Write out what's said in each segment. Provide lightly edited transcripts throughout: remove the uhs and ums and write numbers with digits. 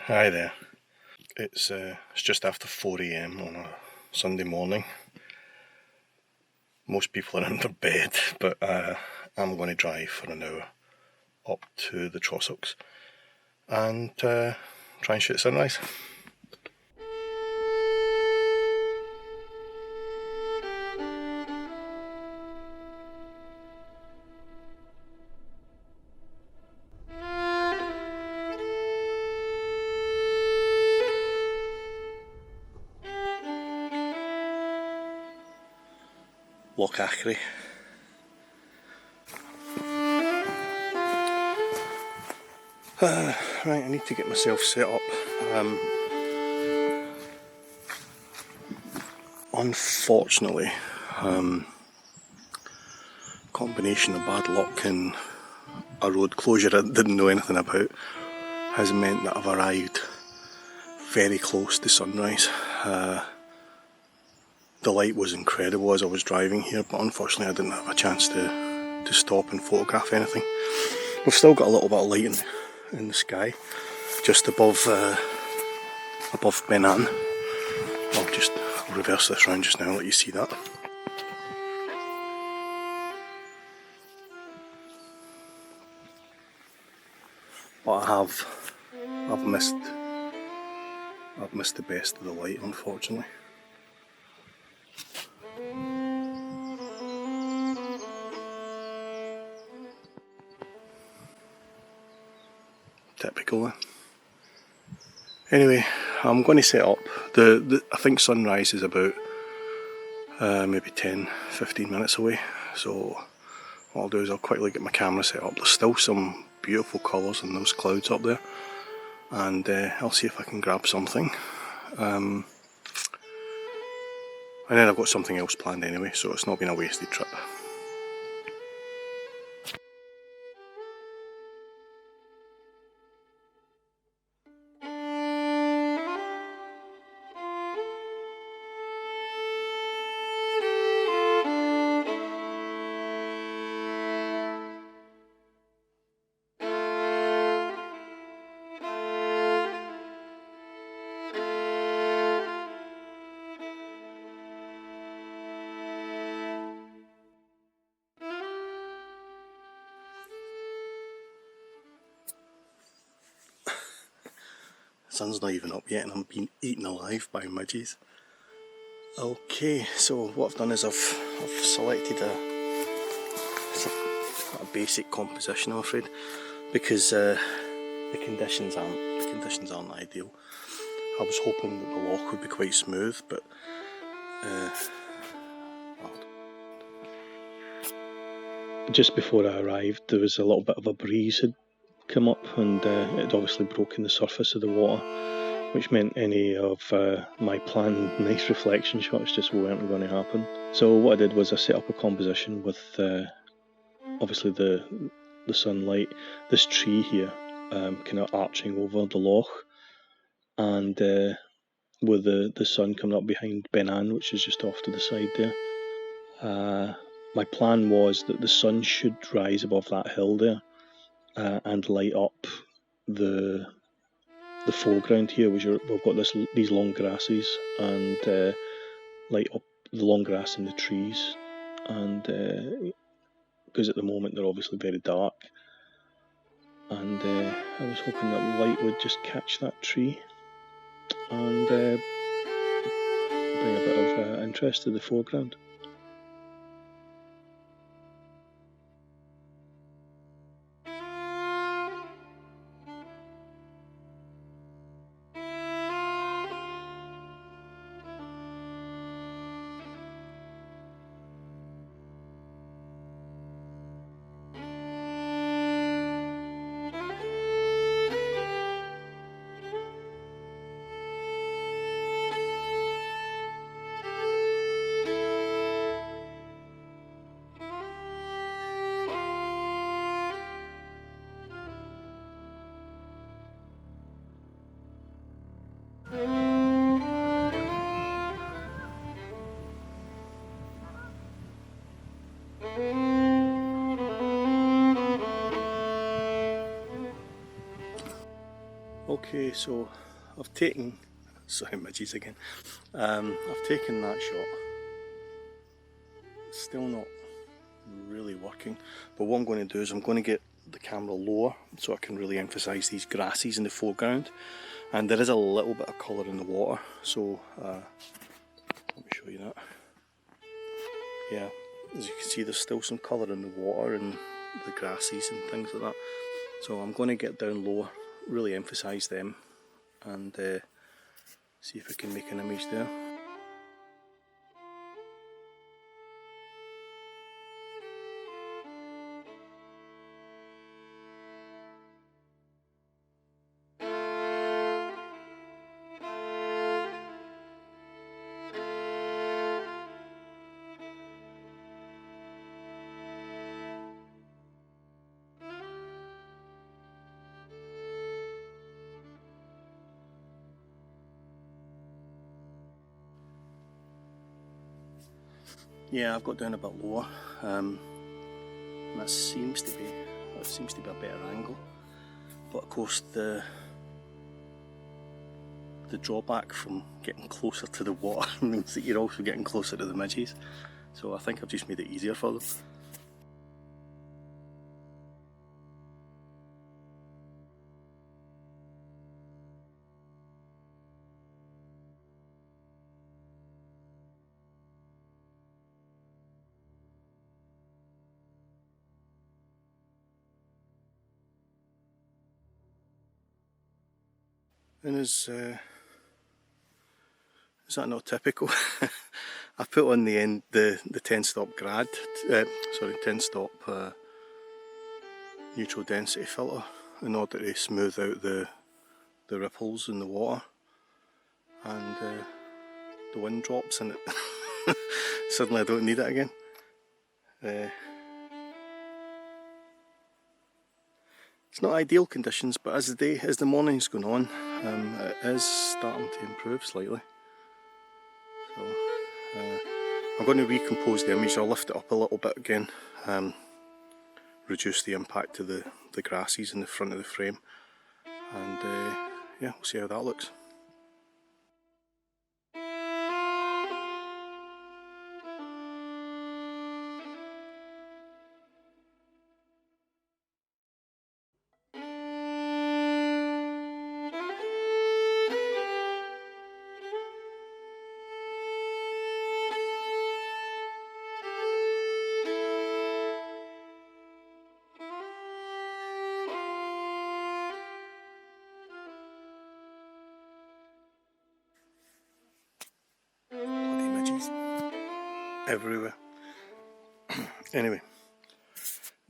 Hi there. It's just after 4 a.m. on a Sunday morning. Most people are in their bed, but I'm going to drive for an hour up to the Trossachs and try and shoot sunrise. Loch Achray. Right, I need to get myself set up. Unfortunately, combination of bad luck and a road closure I didn't know anything about has meant that I've arrived very close to sunrise. The light was incredible as I was driving here, but unfortunately I didn't have a chance to stop and photograph anything. We've still got a little bit of light in the sky, just above Benan. I'll reverse this round just now and let you see that. But I've missed the best of the light, unfortunately. Typical. Anyway, I'm going to set up. I think sunrise is about maybe 10-15 minutes away. So what I'll do is I'll quickly get my camera set up. There's still some beautiful colours in those clouds up there, and I'll see if I can grab something. And then I've got something else planned anyway, so it's not been a wasted trip. The sun's not even up yet and I'm being eaten alive by midges. Okay, so what I've done is I've selected a basic composition, I'm afraid, because the conditions aren't ideal. I was hoping that the loch would be quite smooth, but just before I arrived there was a little bit of a breeze had come up, and it had obviously broken the surface of the water, which meant any of my planned nice reflection shots just weren't going to happen. So what I did was I set up a composition with obviously the sunlight, this tree here kind of arching over the loch, and with the sun coming up behind Benan, which is just off to the side there. My plan was that the sun should rise above that hill there and light up the foreground here, which we've got these long grasses, and light up the long grass and the trees, and because at the moment they're obviously very dark, and I was hoping that light would just catch that tree and bring a bit of interest to the foreground. Okay, so I've taken, sorry midges again, I've taken that shot. It's still not really working, but what I'm going to do is I'm going to get the camera lower so I can really emphasise these grasses in the foreground, and there is a little bit of colour in the water, so let me show you that. Yeah, as you can see there's still some colour in the water and the grasses and things like that, so I'm going to get down lower, really emphasise them, and see if I can make an image there. Yeah, I've got down a bit lower, and that seems to be a better angle. But of course, the drawback from getting closer to the water means that you're also getting closer to the midges. So I think I've just made it easier for them. And is that not typical? I put on the end the 10-stop 10-stop neutral density filter in order to smooth out the ripples in the water, and the wind drops and it suddenly I don't need it again. It's not ideal conditions, but as the morning's going on, it is starting to improve slightly. So I'm going to recompose the image. I'll lift it up a little bit again, reduce the impact to the grasses in the front of the frame, and yeah, we'll see how that looks. Bloody midges everywhere. Anyway,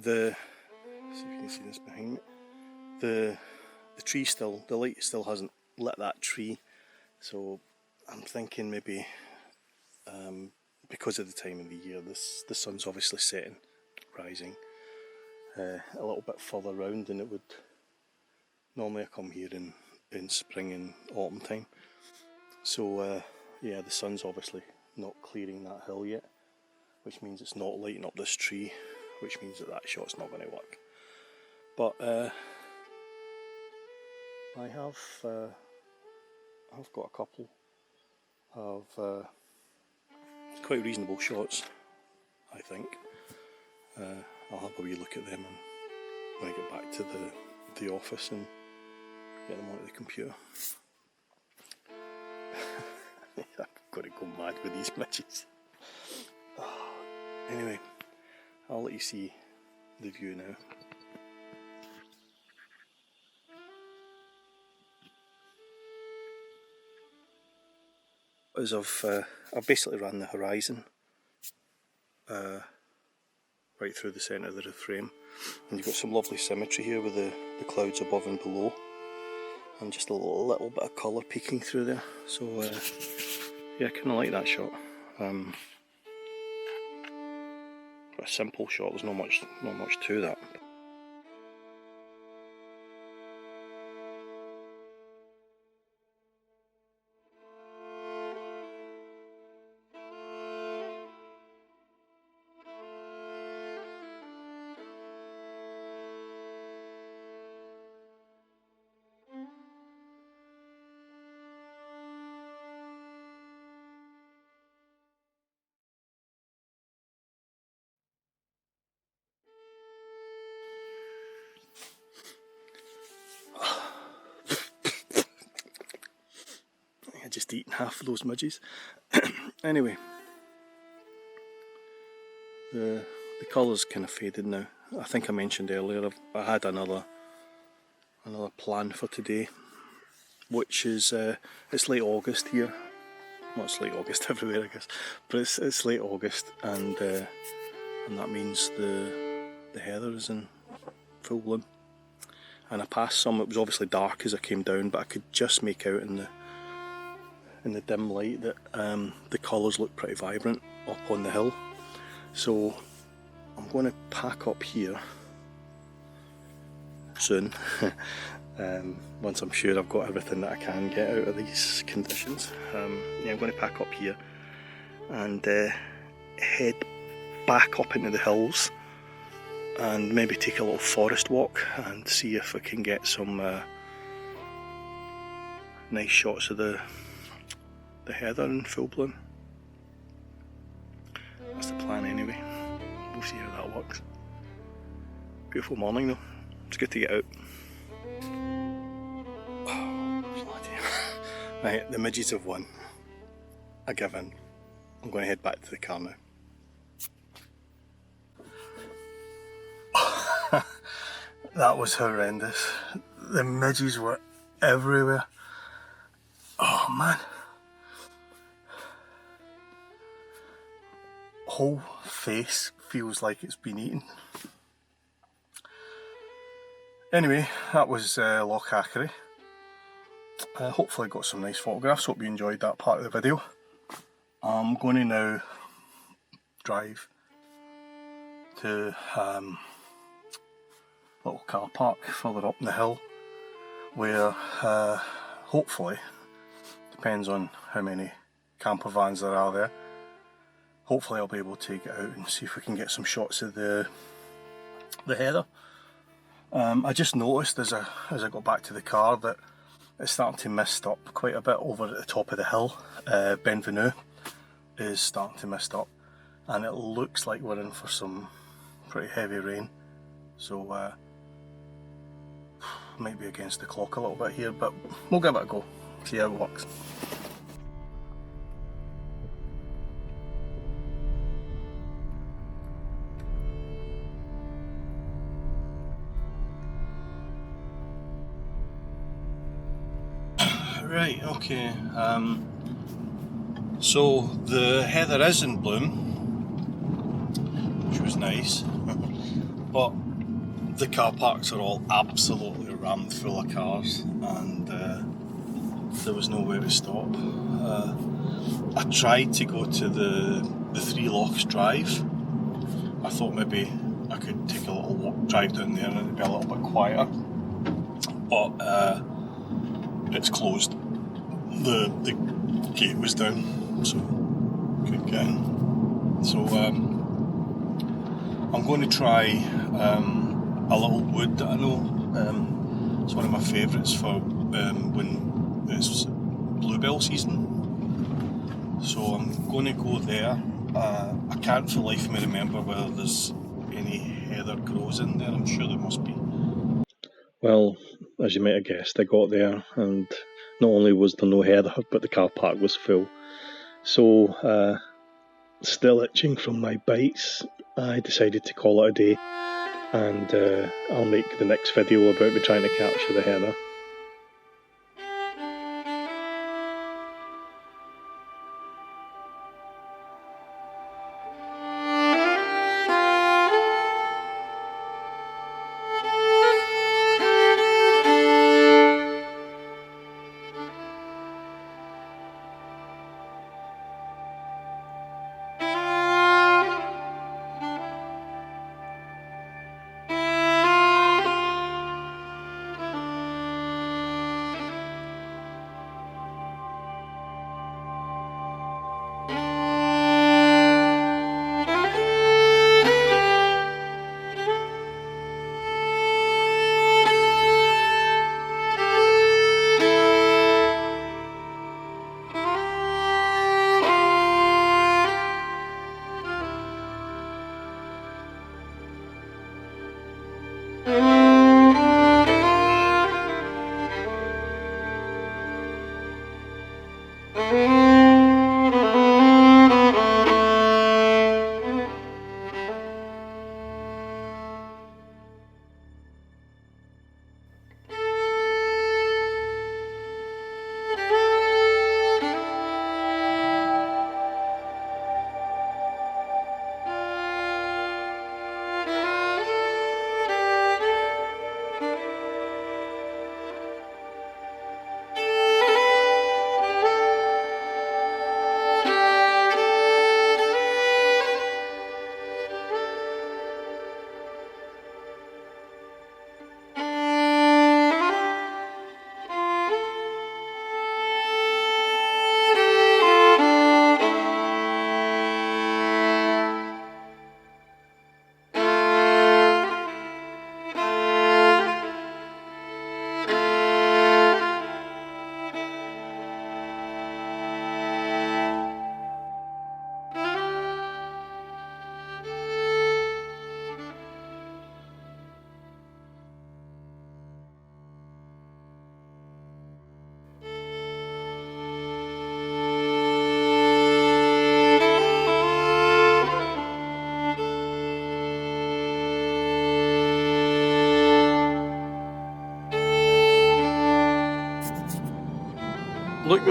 see if you can see this behind me. The tree still, the light still hasn't lit that tree, so I'm thinking maybe because of the time of the year, the sun's obviously setting, rising a little bit further round than it would normally. I come here in spring and autumn time, so yeah, the sun's obviously not clearing that hill yet, which means it's not lighting up this tree, which means that shot's not going to work. But I've got a couple of quite reasonable shots, I think. I'll have a wee look at them when I get back to the office and get them onto the computer. I've got to go mad with these midges. Anyway, I'll let you see the view now. As I've basically ran the horizon right through the centre of the frame, and you've got some lovely symmetry here with the clouds above and below, and just a little bit of colour peeking through there. So yeah, I kind of like that shot. A simple shot. There's not much to that. just eaten half of those midges. Anyway, the colour's kind of faded now. I think I mentioned earlier I had another plan for today, which is it's late August here. Well, it's late August everywhere, I guess, but it's late August, and that means the heather is in full bloom. And I passed some. It was obviously dark as I came down, but I could just make out in the dim light that the colours look pretty vibrant up on the hill. So I'm going to pack up here soon. Once I'm sure I've got everything that I can get out of these conditions. Yeah, I'm going to pack up here and head back up into the hills and maybe take a little forest walk and see if I can get some nice shots of the heather in full bloom. That's the plan anyway. We'll see how that works. Beautiful morning though. It's good to get out. Oh, bloody hell. Right, the midges have won. I give in. I'm going to head back to the car now. That was horrendous. The midges were everywhere. Oh man. Whole face feels like it's been eaten. Anyway, that was Loch Achray. Hopefully got some nice photographs. Hope you enjoyed that part of the video. I'm going to now drive to little car park further up the hill where hopefully, depends on how many camper vans there are there, hopefully I'll be able to get out and see if we can get some shots of the heather. I just noticed as I got back to the car that it's starting to mist up quite a bit over at the top of the hill. Benvenue is starting to mist up and it looks like we're in for some pretty heavy rain, so might be against the clock a little bit here, but we'll give it a go, see how it works. Right, okay, so the heather is in bloom, which was nice, but the car parks are all absolutely rammed full of cars and there was nowhere to stop. I tried to go to the Three Lochs drive. I thought maybe I could take a little walk, drive down there and it'd be a little bit quieter, but it's closed. The gate was down, so couldn't get in. So I'm going to try a little wood that I know. It's one of my favourites for when it's bluebell season. So I'm going to go there. I can't for the life of me remember whether there's any heather grows in there. I'm sure there must be. Well, as you might have guessed, I got there and not only was there no heather, but the car park was full. So, still itching from my bites, I decided to call it a day, and I'll make the next video about me trying to capture the heather.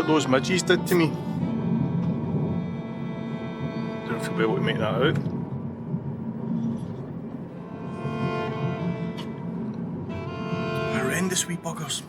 what those midges did to me. Don't know if you'll be able to make that out. Horrendous wee buggers.